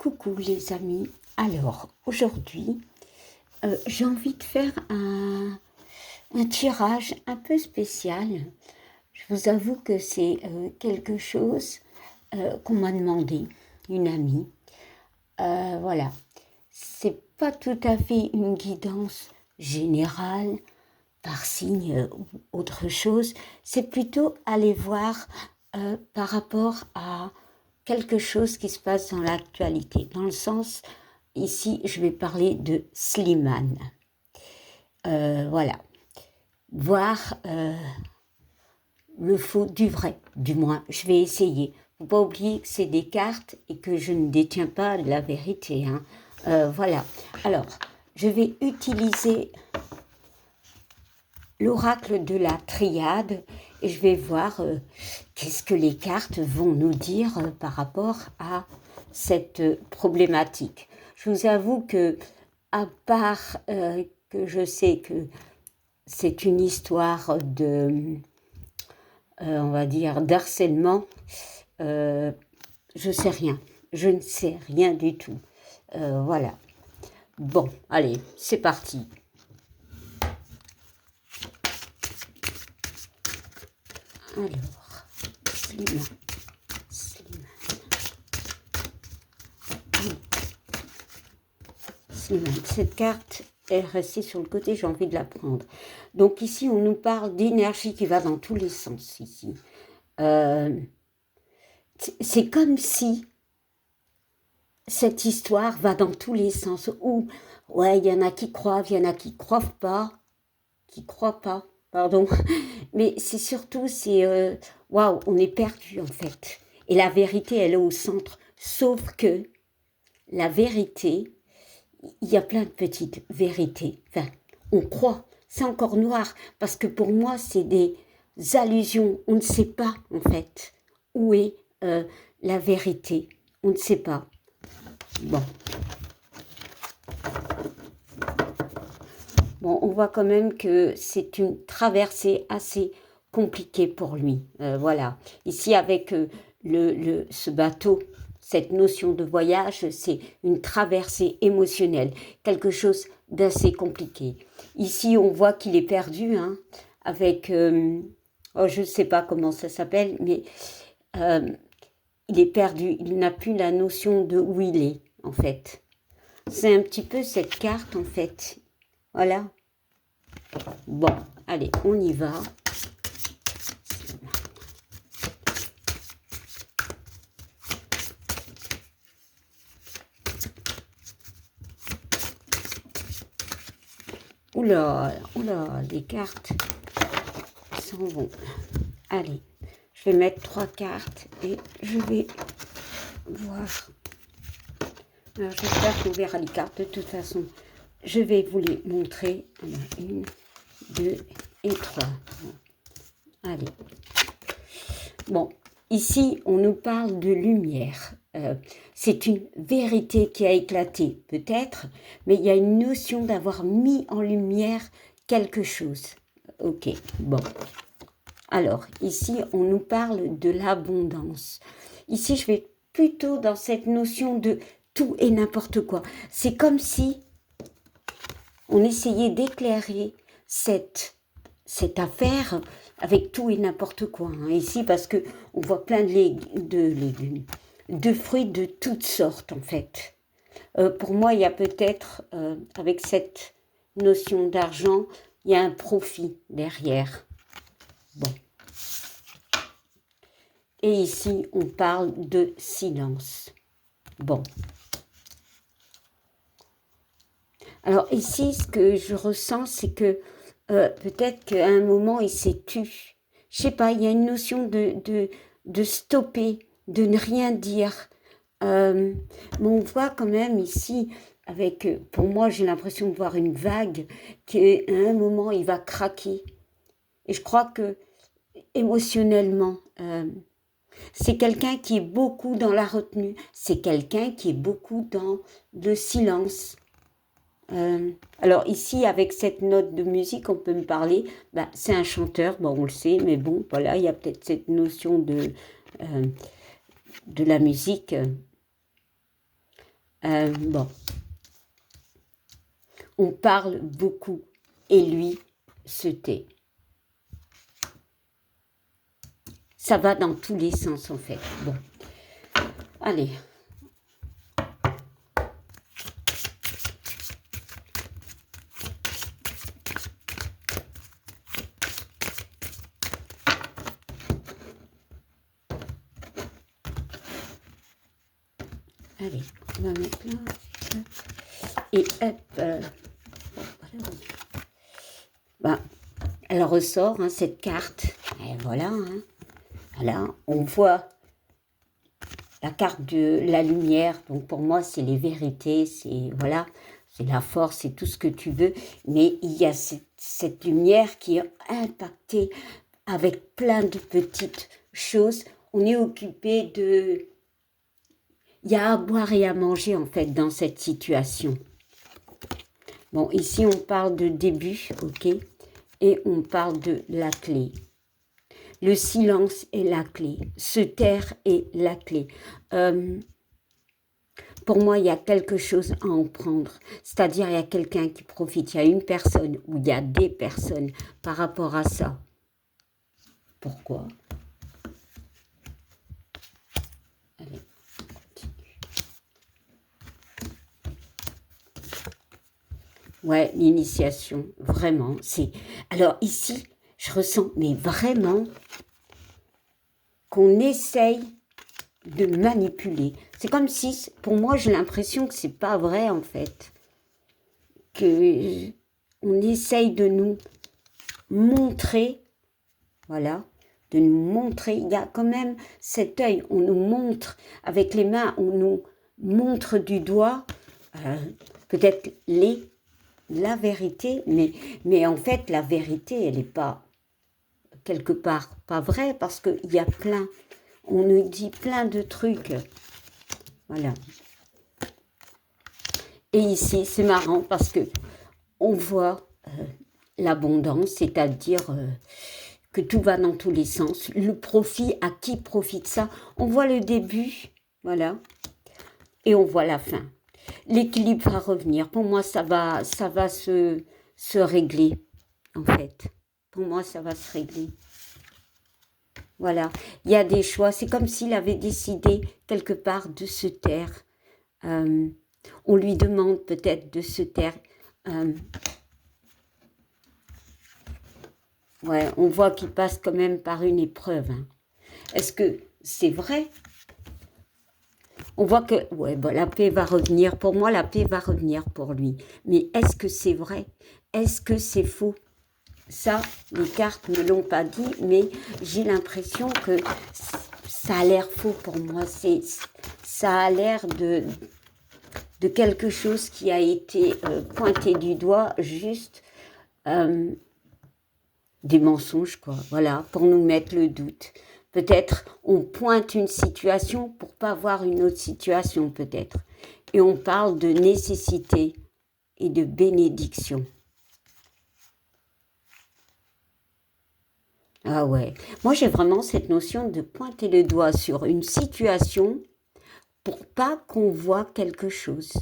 Coucou les amis, alors aujourd'hui j'ai envie de faire un tirage un peu spécial. Je vous avoue que c'est quelque chose qu'on m'a demandé, une amie. Voilà, c'est pas tout à fait une guidance générale par signe ou autre chose, c'est plutôt aller voir par rapport à quelque chose qui se passe dans l'actualité, dans le sens, ici, je vais parler de Slimane. Voilà. Voir le faux du vrai, du moins, je vais essayer. Il ne faut pas oublier que c'est des cartes et que je ne détiens pas la vérité. Hein. Voilà. Alors, je vais utiliser l'oracle de la triade et je vais voir qu'est-ce que les cartes vont nous dire par rapport à cette problématique. Je vous avoue que, à part que je sais que c'est une histoire de, on va dire, d'harcèlement, je sais rien. Je ne sais rien du tout. Voilà. Bon, allez, c'est parti. Alors, Slimane. Cette carte est restée sur le côté, j'ai envie de la prendre. Donc ici, on nous parle d'énergie qui va dans tous les sens ici. C'est comme si cette histoire va dans tous les sens. Où, ouais, il y en a qui croient, il y en a qui croient pas, pardon. Mais c'est surtout, c'est, waouh, on est perdu en fait. Et la vérité, elle est au centre. Sauf que la vérité, il y a plein de petites vérités. Enfin, on croit, c'est encore noir, parce que pour moi, c'est des allusions. On ne sait pas, en fait, où est la vérité. On ne sait pas. Bon. Bon, on voit quand même que c'est une traversée assez compliquée pour lui. Voilà. Ici, avec ce bateau, cette notion de voyage, c'est une traversée émotionnelle, quelque chose d'assez compliqué. Ici, on voit qu'il est perdu, hein, avec, oh, je ne sais pas comment ça s'appelle, mais il est perdu, il n'a plus la notion de où il est, en fait. C'est un petit peu cette carte, en fait. Voilà. Bon, allez, on y va. Oula, les cartes s'en vont. Allez, je vais mettre 3 cartes et je vais voir. Alors, j'espère qu'on verra les cartes. De toute façon, je vais vous les montrer. Alors, 1, 2 et 3. Allez. Bon, ici, on nous parle de lumière. C'est une vérité qui a éclaté, peut-être, mais il y a une notion d'avoir mis en lumière quelque chose. Ok, bon. Alors, ici, on nous parle de l'abondance. Ici, je vais plutôt dans cette notion de tout et n'importe quoi. C'est comme si on essayait d'éclairer cette affaire avec tout et n'importe quoi. Hein. Ici, parce que on voit plein de légumes, de fruits de toutes sortes, en fait. Pour moi, il y a peut-être, avec cette notion d'argent, il y a un profit derrière. Bon. Et ici, on parle de silence. Bon. Alors ici, ce que je ressens, c'est que peut-être qu'à un moment, il s'est tu. Je sais pas, il y a une notion de stopper, de ne rien dire. Mais on voit quand même ici, avec, pour moi, j'ai l'impression de voir une vague qu'à un moment, il va craquer. Et je crois que émotionnellement, c'est quelqu'un qui est beaucoup dans la retenue. C'est quelqu'un qui est beaucoup dans le silence. Alors ici, avec cette note de musique, on peut me parler, c'est un chanteur, bon, on le sait, mais bon, voilà, il y a peut-être cette notion de la musique. Bon, on parle beaucoup et lui se tait. Ça va dans tous les sens en fait. Bon, allez. Allez, on va mettre là. Et hop. Bon, voilà. Elle ressort, hein, cette carte. Et voilà. Hein. Voilà, on voit la carte de la lumière. Donc pour moi, c'est les vérités. C'est voilà, c'est la force, c'est tout ce que tu veux. Mais il y a cette lumière qui est impactée avec plein de petites choses. On est occupé de... Il y a à boire et à manger, en fait, dans cette situation. Bon, ici, on parle de début, ok? Et on parle de la clé. Le silence est la clé. Se taire est la clé. Pour moi, il y a quelque chose à en prendre. C'est-à-dire, il y a quelqu'un qui profite. Il y a une personne ou il y a des personnes par rapport à ça. Pourquoi? Allez. Ouais, l'initiation, vraiment, c'est... Alors ici, je ressens, mais vraiment, qu'on essaye de manipuler. C'est comme si, pour moi, j'ai l'impression que c'est pas vrai, en fait. Que on essaye de nous montrer, voilà, de nous montrer. Il y a quand même cet œil, on nous montre, avec les mains, on nous montre du doigt, peut-être la vérité, mais en fait, la vérité, elle n'est pas quelque part pas vraie, parce qu'il y a plein, on nous dit plein de trucs. Voilà. Et ici, c'est marrant, parce que on voit l'abondance, c'est-à-dire que tout va dans tous les sens. Le profit, à qui profite ça? On voit le début, voilà, et on voit la fin. L'équilibre va revenir. Pour moi, ça va se régler, en fait. Pour moi, ça va se régler. Voilà. Il y a des choix. C'est comme s'il avait décidé, quelque part, de se taire. On lui demande peut-être de se taire. Ouais, on voit qu'il passe quand même par une épreuve. Hein. Est-ce que c'est vrai? On voit que ouais, bon, la paix va revenir. Pour moi, la paix va revenir pour lui. Mais est-ce que c'est vrai? Est-ce que c'est faux? Ça, les cartes ne l'ont pas dit, mais j'ai l'impression que ça a l'air faux pour moi. Ça a l'air de quelque chose qui a été pointé du doigt, juste des mensonges, quoi. Voilà, pour nous mettre le doute. Peut-être on pointe une situation pour pas voir une autre situation, peut-être. Et on parle de nécessité et de bénédiction. Ah ouais. Moi, j'ai vraiment cette notion de pointer le doigt sur une situation pour pas qu'on voit quelque chose.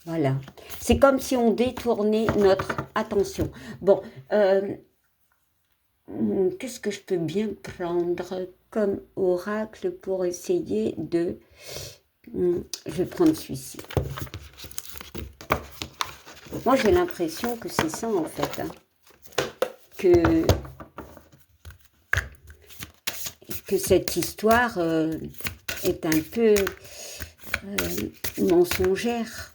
Voilà. C'est comme si on détournait notre attention. Bon, qu'est-ce que je peux bien prendre comme oracle pour essayer de... Je vais prendre celui-ci. Moi, j'ai l'impression que c'est ça, en fait. Hein. Que cette histoire est un peu mensongère.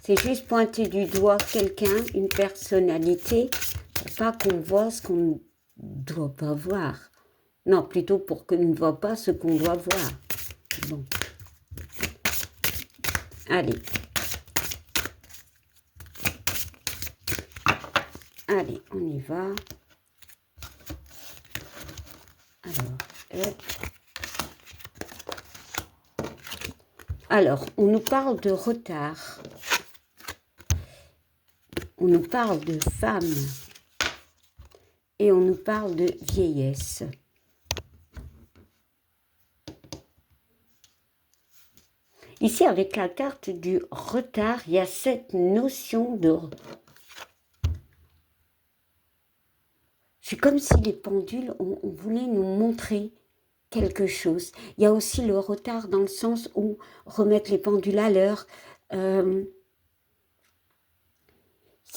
C'est juste pointer du doigt quelqu'un, une personnalité, pour pas qu'on voit ce qu'on ne doit pas voir. Non, plutôt pour qu'on ne voit pas ce qu'on doit voir. Bon. Allez. Allez, on y va. Alors, hop. Alors, on nous parle de retard. On nous parle de femme. Et on nous parle de vieillesse. Ici, avec la carte du retard, il y a cette notion de... C'est comme si les pendules, on voulait nous montrer quelque chose. Il y a aussi le retard dans le sens où remettre les pendules à l'heure. Il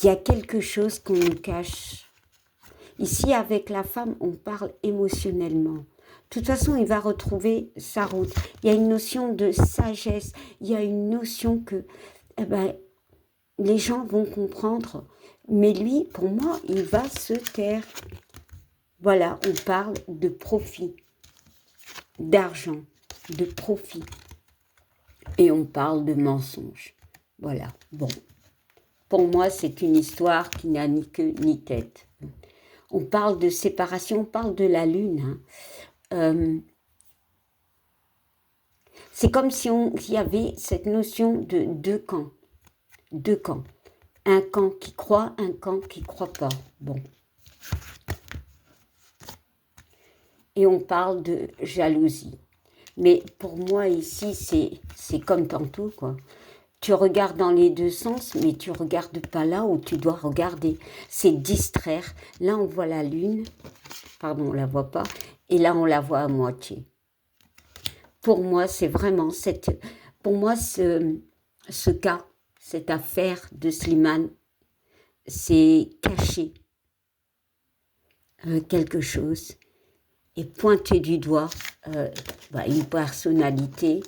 y a quelque chose qu'on nous cache. Ici, avec la femme, on parle émotionnellement. De toute façon, il va retrouver sa route. Il y a une notion de sagesse. Il y a une notion que les gens vont comprendre. Mais lui, pour moi, il va se taire. Voilà, on parle de profit, d'argent, de profit. Et on parle de mensonge. Voilà, bon. Pour moi, c'est une histoire qui n'a ni queue ni tête. On parle de séparation, on parle de la lune. C'est comme si il y avait cette notion de deux camps. Deux camps. Un camp qui croit, un camp qui ne croit pas. Bon. Et on parle de jalousie. Mais pour moi, ici, c'est comme tantôt, quoi. Tu regardes dans les deux sens, mais tu ne regardes pas là où tu dois regarder. C'est distraire. Là, on voit la lune. Pardon, on ne la voit pas. Et là, on la voit à moitié. Pour moi, c'est vraiment ce cas, cette affaire de Slimane, c'est cacher quelque chose et pointer du doigt une personnalité.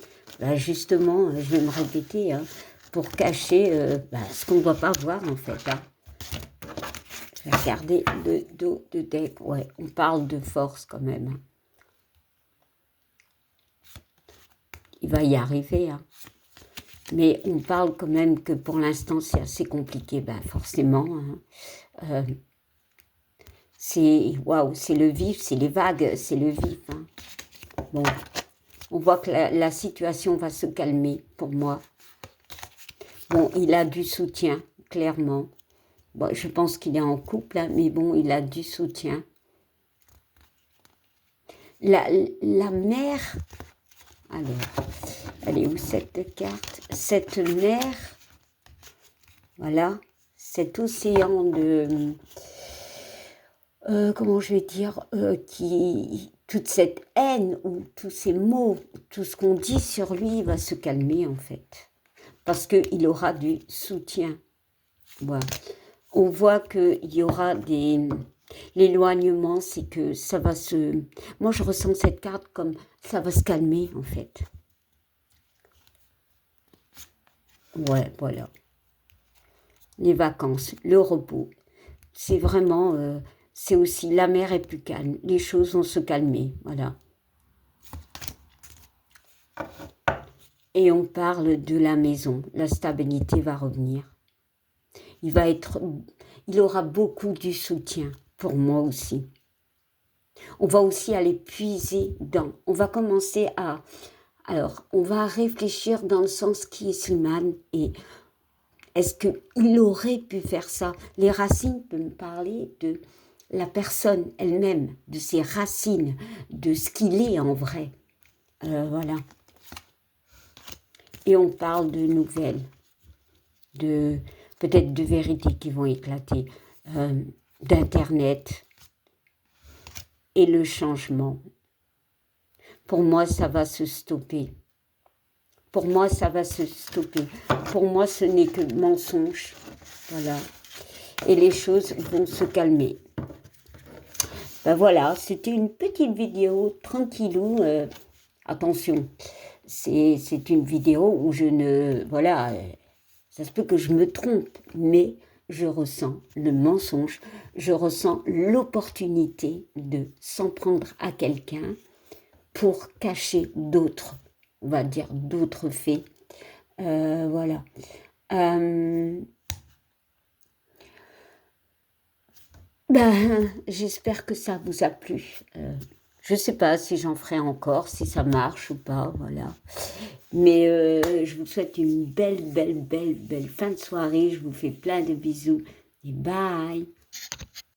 Justement, je vais me répéter, pour cacher ce qu'on ne doit pas voir en fait. Je vais regarder le dos de deck. Ouais, on parle de force quand même. Il va y arriver. Mais on parle quand même que pour l'instant, c'est assez compliqué. Forcément. C'est waouh, c'est le vif, c'est les vagues, c'est le vif. Bon, on voit que la situation va se calmer pour moi. Bon, il a du soutien, clairement. Bon, je pense qu'il est en couple, mais bon, il a du soutien. La mère, alors, elle est où cette carte? Cette mer, voilà, cet océan de, comment je vais dire, toute cette haine ou tous ces mots, tout ce qu'on dit sur lui va se calmer en fait, parce qu'il aura du soutien. Voilà. On voit qu'il y aura l'éloignement, c'est que ça va se... Moi, je ressens cette carte comme ça va se calmer, en fait. Ouais, voilà. Les vacances, le repos. C'est vraiment... c'est aussi... La mer est plus calme. Les choses vont se calmer, voilà. Et on parle de la maison. La stabilité va revenir. Il aura beaucoup du soutien, pour moi aussi. On va aussi aller puiser dans... On va commencer à... Alors, on va réfléchir dans le sens qui est Slimane et est-ce qu'il aurait pu faire ça? Les racines peuvent me parler de la personne elle-même, de ses racines, de ce qu'il est en vrai. Voilà. Et on parle de nouvelles, peut-être de vérités qui vont éclater, d'Internet et le changement. Pour moi, ça va se stopper. Pour moi, ça va se stopper. Pour moi, ce n'est que mensonge. Voilà. Et les choses vont se calmer. Voilà, c'était une petite vidéo tranquillou. Attention, c'est une vidéo où je ne... Voilà, ça se peut que je me trompe, mais je ressens le mensonge. Je ressens l'opportunité de s'en prendre à quelqu'un pour cacher d'autres, on va dire d'autres faits. Voilà. J'espère que ça vous a plu. Je ne sais pas si j'en ferai encore, si ça marche ou pas, voilà. Mais je vous souhaite une belle fin de soirée. Je vous fais plein de bisous et bye.